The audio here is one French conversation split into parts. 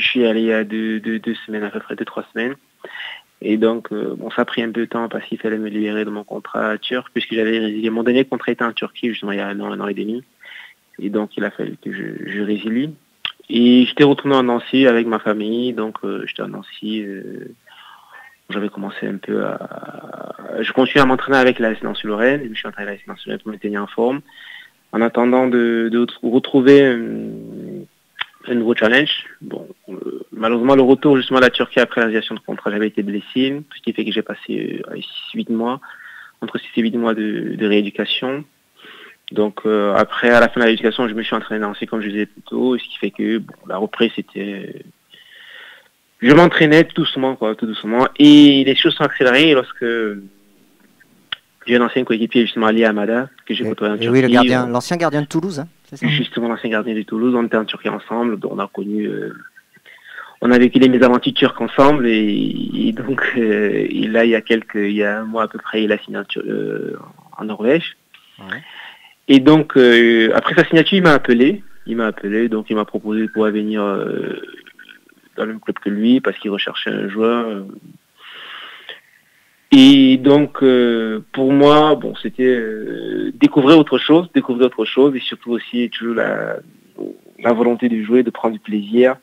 suis allé il y a deux semaines, à peu près 2-3 semaines. Et donc, ça a pris un peu de temps parce qu'il fallait me libérer de mon contrat turc, puisque j'avais résilié. Mon dernier contrat était en Turquie, justement, il y a un an et demi. Et donc, il a fallu que je résilie. Et j'étais retourné en Nancy avec ma famille. Donc, j'étais en Nancy. J'avais commencé un peu je continue à m'entraîner avec la Nancy-Lorraine. Je me suis entraîné avec la Nancy-Lorraine pour me tenir en forme. En attendant de retrouver un nouveau challenge. Bon, malheureusement, le retour justement à la Turquie après la résiliation de contrat, j'avais été blessé, ce qui fait que j'ai passé 6-8 mois, entre 6 et 8 mois de rééducation. Donc après, à la fin de la rééducation, je me suis entraîné Nancy comme je disais plus tôt, ce qui fait que la reprise c'était... Je m'entraînais tout doucement, et les choses sont accélérées lorsque j'ai un ancien coéquipier justement Ali Amada, que j'ai côtoyé en Turquie. Oui, l'ancien gardien de Toulouse, hein, c'est ça? Justement, l'ancien gardien de Toulouse, on était en Turquie ensemble, donc on a vécu les mésaventures turques ensemble, et donc là, il y a un mois à peu près, il a signé en Norvège. Ouais. Et donc, après sa signature, il m'a appelé, donc il m'a proposé de pouvoir venir dans le même club que lui, parce qu'il recherchait un joueur. Et donc, pour moi, c'était découvrir autre chose, et surtout aussi toujours la volonté de jouer, de prendre du plaisir.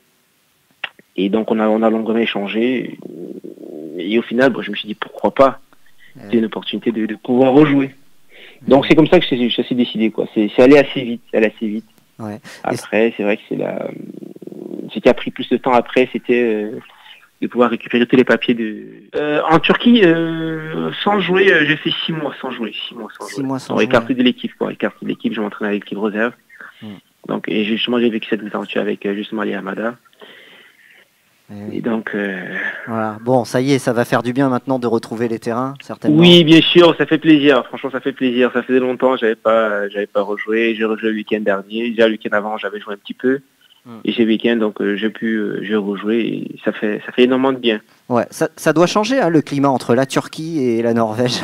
Et donc, on a longuement échangé. Et au final, je me suis dit, pourquoi pas? C'est une opportunité de pouvoir rejouer. Donc, c'est comme ça que je suis décidé, quoi. C'est allé assez vite, Ouais. Après, c'est vrai que ce qui a pris plus de temps après, c'était de pouvoir récupérer tous les papiers en Turquie, sans jouer, j'ai fait 6 mois sans jouer. 6 mois sans jouer. Écarté de l'équipe, je m'entraînais avec l'équipe réserve. Donc, et justement, j'ai vécu cette mésaventure avec justement Ali Amada. Et donc... Voilà. Bon, ça y est, ça va faire du bien maintenant de retrouver les terrains, certainement. Oui, bien sûr, ça fait plaisir. Franchement, ça fait plaisir. Ça faisait longtemps, j'avais pas rejoué. J'ai rejoué le week-end dernier. Déjà, le week-end avant, j'avais joué un petit peu. Et ce week-end, donc j'ai rejoué et ça fait énormément de bien. Ouais, ça doit changer hein, le climat entre la Turquie et la Norvège.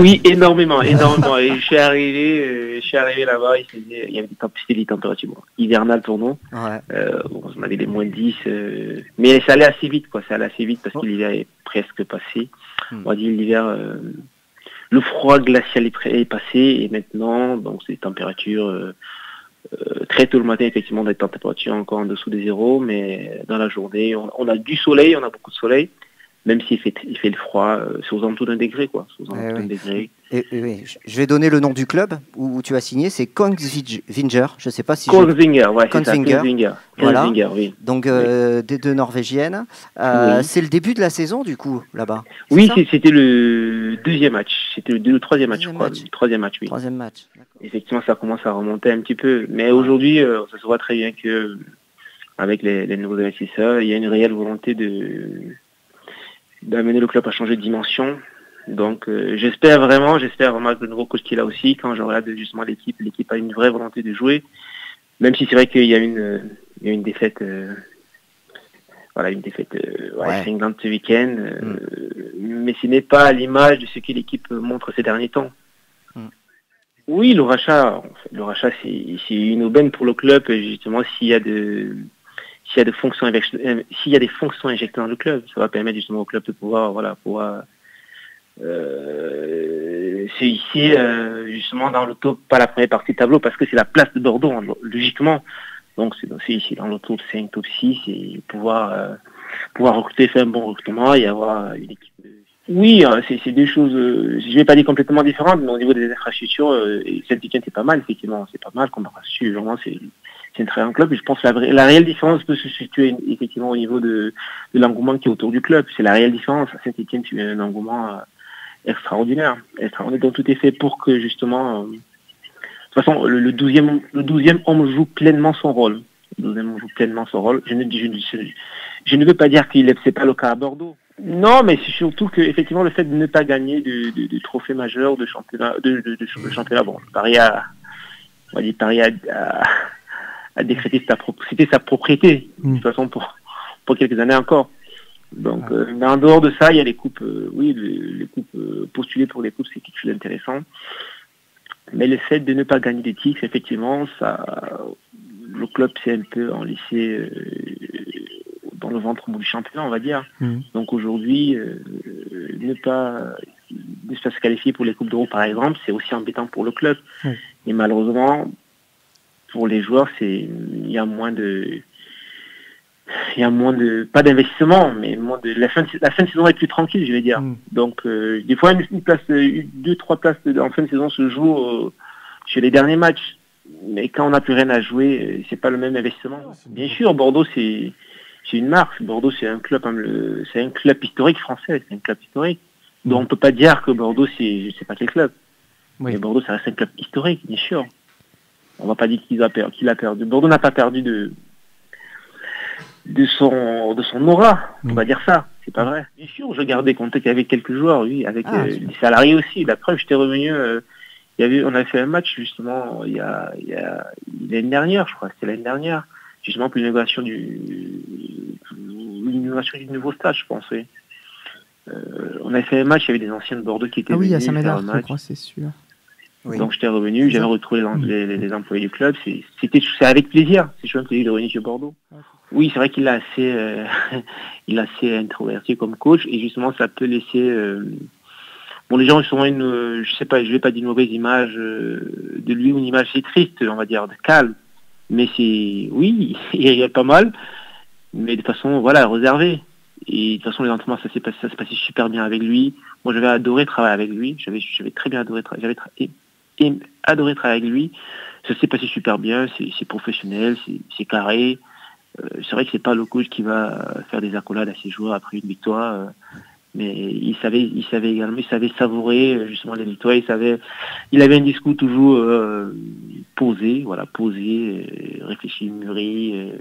Oui, énormément. Et je suis arrivé là-bas, il y avait des températures hivernales pour nous. Ouais. On avait des moins 10, mais ça allait assez vite, quoi. Ça allait assez vite parce que l'hiver est presque passé. On va dire l'hiver, le froid glacial est passé et maintenant, donc c'est des températures. Très tôt le matin, effectivement, des températures encore en dessous des zéros, mais dans la journée, on a du soleil, on a beaucoup de soleil, même s'il fait le froid, c'est aux alentours d'un degré, quoi. Oui. Et, je vais donner le nom du club où tu as signé, c'est Kongsvinger, je ne sais pas si Kongsvinger, ouais, Kongsvinger, voilà. Oui. Donc des deux norvégiennes. C'est le début de la saison, du coup, là-bas. Oui, c'était le deuxième match. C'était le troisième match, je crois. Le troisième match, oui. Troisième match. Effectivement, ça commence à remonter un petit peu. Mais aujourd'hui, ça se voit très bien que avec les nouveaux investisseurs, il y a une réelle volonté d'amener le club à changer de dimension. Donc j'espère vraiment que le nouveau coach qu'il a aussi, quand je regarde justement l'équipe a une vraie volonté de jouer. Même si c'est vrai qu'il y a une défaite, cinglante ce week-end. Mais ce n'est pas à l'image de ce que l'équipe montre ces derniers temps. Oui, le rachat, c'est une aubaine pour le club, justement, s'il y a des fonctions injectées dans le club, ça va permettre justement au club de pouvoir c'est ici justement dans le top, pas la première partie du tableau, parce que c'est la place de Bordeaux, hein, logiquement. Donc c'est ici dans le top 5, top 6, et pouvoir recruter, faire un bon recrutement et avoir une équipe. Oui, c'est deux choses, je vais pas dire complètement différentes, mais au niveau des infrastructures, Saint-Étienne c'est pas mal, effectivement, c'est pas mal comme infrastructure, vraiment c'est un très grand club, et je pense que la réelle différence peut se situer effectivement au niveau de l'engouement qui est autour du club, c'est la réelle différence. À Saint-Étienne, tu as un engouement extraordinaire, donc tout est fait pour que justement, de toute façon, le 12e homme joue pleinement son rôle. Je ne veux pas dire c'est pas le cas à Bordeaux. Non, mais c'est surtout que effectivement le fait de ne pas gagner de trophée majeur, de championnat, de championnat, Paris a décrété sa propriété, de toute façon pour quelques années encore. Donc, mais en dehors de ça, il y a les coupes, les coupes postulées pour les coupes, c'est quelque chose d'intéressant. Mais le fait de ne pas gagner des titres, effectivement, le club s'est un peu enlissé dans le ventre mou du championnat, on va dire. Donc aujourd'hui, ne pas se qualifier pour les Coupes d'Europe, par exemple, c'est aussi embêtant pour le club. Et malheureusement, pour les joueurs, il y a moins de, pas d'investissement, mais la fin de saison est plus tranquille, je vais dire. Donc, des fois, une place, 2-3 places en fin de saison se jouent chez les derniers matchs. Mais quand on n'a plus rien à jouer, c'est pas le même investissement. Bien sûr, Bordeaux, c'est une marque. Bordeaux, c'est un club historique français. C'est un club historique. Donc, on peut pas dire que Bordeaux, c'est, je sais pas quel club. Mais Bordeaux, ça reste un club historique, bien sûr. On va pas dire qu'il a perdu. Bordeaux n'a pas perdu de son aura, on va dire ça, c'est pas vrai. Bien sûr, je gardais contact avec quelques joueurs, oui, avec les salariés aussi. La preuve, j'étais revenu, on a fait un match justement il y a l'année dernière, je crois, c'était l'année dernière, justement pour l'inauguration du nouveau stade, je pense, oui. On a fait un match, il y avait des anciens de Bordeaux qui étaient venus à Saint-Médard, faire un match. je crois, c'est sûr. Oui. Donc j'étais revenu, j'avais retrouvé les employés du club, c'est avec plaisir, c'est toujours un plaisir de revenir sur Bordeaux. Oui, c'est vrai qu'il est assez introverti comme coach, et justement ça peut laisser les gens ils ont je vais pas dire une mauvaise image de lui, ou une image assez triste, on va dire, de calme. Mais il rigole pas mal, mais de façon réservée. Et de toute façon les entraînements ça s'est passé super bien avec lui. Moi j'avais adoré travailler avec lui, j'avais très bien adoré travailler avec lui. Ça s'est passé super bien, c'est professionnel, c'est carré. C'est vrai que c'est pas le coach qui va faire des accolades à ses joueurs après une victoire, mais il savait également, il savait savourer justement les victoires. Il avait un discours toujours posé, réfléchi, mûri,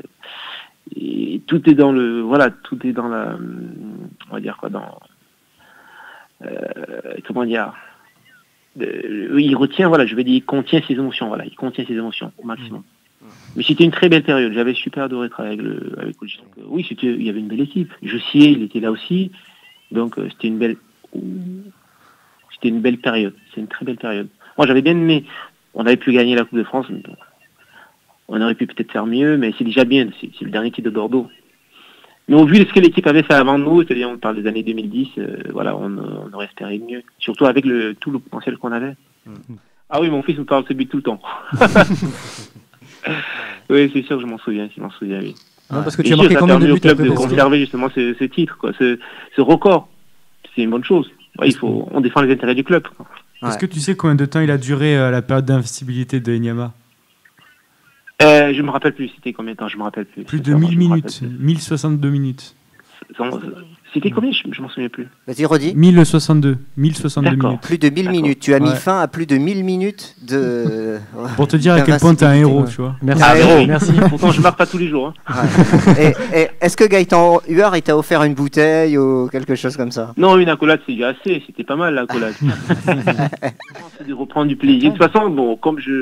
et tout est dans la, on va dire quoi, il retient, il contient ses émotions, il contient ses émotions au maximum. Mais c'était une très belle période. J'avais super adoré travailler avec coach. Donc, oui, il y avait une belle équipe. Jossier, il était là aussi. Donc c'était une belle période. C'est une très belle période. Moi, j'avais bien aimé. On avait pu gagner la Coupe de France. On aurait pu peut-être faire mieux, mais c'est déjà bien. C'est le dernier titre de Bordeaux. Mais au vu de ce que l'équipe avait fait avant nous, c'est-à-dire on parle des années 2010, on aurait espéré mieux. Surtout avec tout le potentiel qu'on avait. Ah oui, mon fils me parle de ce but tout le temps. Oui, c'est sûr que je m'en souviens, oui. Non, parce que tu as marqué combien de buts au club de conserver justement ce titre, quoi, ce record. C'est une bonne chose. On défend les intérêts du club. Est-ce que tu sais combien de temps il a duré la période d'invincibilité de Enyama? Je me rappelle plus, c'était combien de temps, je me rappelle plus. Plus de 1000 minutes, 1062 minutes. C'était combien, je m'en souviens plus. Vas-y, redis. 1062 minutes. Plus de 1000 minutes. Tu as mis fin à plus de 1000 minutes de. Pour te dire à quel point t'es un héros, tu vois. Merci. Merci. Pourtant, je marque pas tous les jours. Hein. Et est-ce que Gaëtan Huard t'a offert une bouteille ou quelque chose comme ça? Non, une accolade, c'est déjà assez. C'était pas mal, l'accolade. C'est de reprendre du plaisir. De toute façon, comme j'ai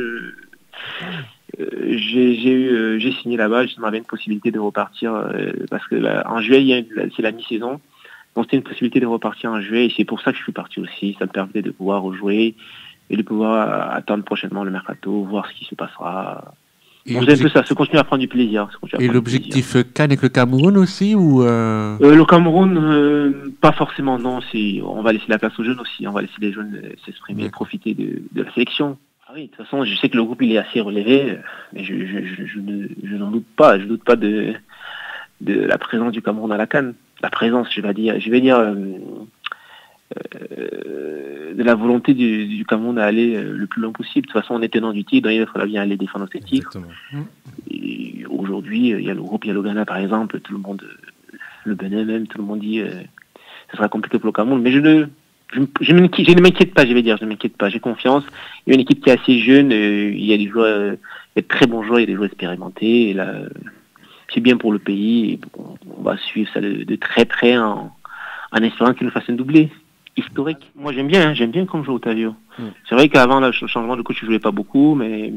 signé là-bas, je m'avais une possibilité de repartir parce que en juillet c'est la mi-saison, donc c'était une possibilité de repartir en juillet, et c'est pour ça que je suis parti aussi. Ça me permettait de pouvoir rejouer et de pouvoir attendre prochainement le mercato, voir ce qui se passera. Donc c'est un peu ça, se continuer à prendre du plaisir. Et l'objectif CAN avec le Cameroun aussi, ou le Cameroun, pas forcément, non. On va laisser la place aux jeunes aussi, on va laisser les jeunes s'exprimer et profiter de la sélection. Ah oui, de toute façon, je sais que le groupe il est assez relevé, mais je n'en doute pas. Je doute pas de la présence du Cameroun à la CAN. La présence, je vais dire, de la volonté du Cameroun à aller le plus loin possible. De toute façon, on est tenant du titre, il faudra bien aller défendre ses titres. Et aujourd'hui, il y a le groupe, il y a le Ghana par exemple, tout le monde, le Bénin même, tout le monde dit ce sera compliqué pour le Cameroun, mais je ne m'inquiète pas, je ne m'inquiète pas, j'ai confiance. Il y a une équipe qui est assez jeune, il y a des joueurs, il y a de très bons joueurs, il y a des joueurs expérimentés, et là, c'est bien pour le pays, et on va suivre ça de très près en espérant qu'il nous fasse un doublé historique. Moi j'aime bien comme joue Otavio. C'est vrai qu'avant le changement de coach, je jouais pas beaucoup, mais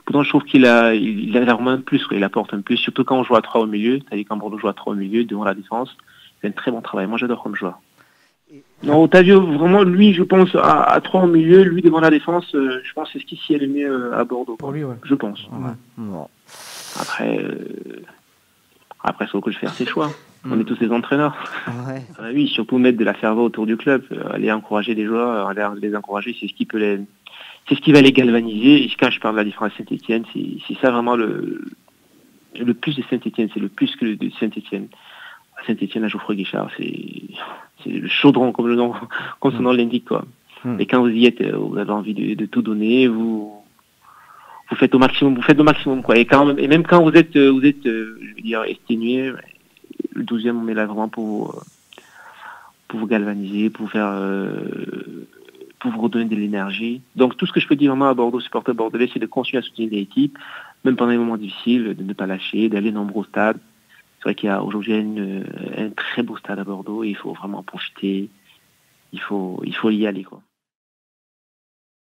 pourtant je trouve qu'il a vraiment un plus, il apporte un plus, surtout quand on joue à 3 au milieu, c'est-à-dire quand Bordeaux joue à 3 au milieu, devant la défense, c'est un très bon travail. Moi j'adore comme joueur. Non, Otavio, vraiment, lui, je pense, à 3 au milieu, lui devant la défense, je pense que c'est ce qui s'y est le mieux à Bordeaux. Pour lui, ouais. Je pense. Ouais. Bon. Après, Après, c'est au coach de faire ses choix. On est tous des entraîneurs. Ouais. Oui, surtout mettre de la ferveur autour du club, aller encourager les joueurs, aller les encourager, c'est ce qui peut c'est ce qui va les galvaniser. Et quand je parle de la différence de Saint-Etienne, c'est ça vraiment le plus de Saint-Etienne, c'est le plus que de Saint-Etienne. Saint-Etienne, à Geoffroy Guichard, c'est le chaudron, comme son nom l'indique, quoi. Et quand vous y êtes, vous avez envie de tout donner, vous faites au maximum, quoi. Et même quand vous êtes, je veux dire, exténué, le 12e, on est là vraiment pour vous galvaniser, pour vous redonner de l'énergie. Donc tout ce que je peux dire vraiment à Bordeaux, supporter bordelais, c'est de continuer à soutenir l'équipe, même pendant les moments difficiles, de ne pas lâcher, d'aller nombreux au stade. C'est vrai qu'il y a aujourd'hui un très beau stade à Bordeaux et il faut vraiment en profiter. Il faut y aller, quoi.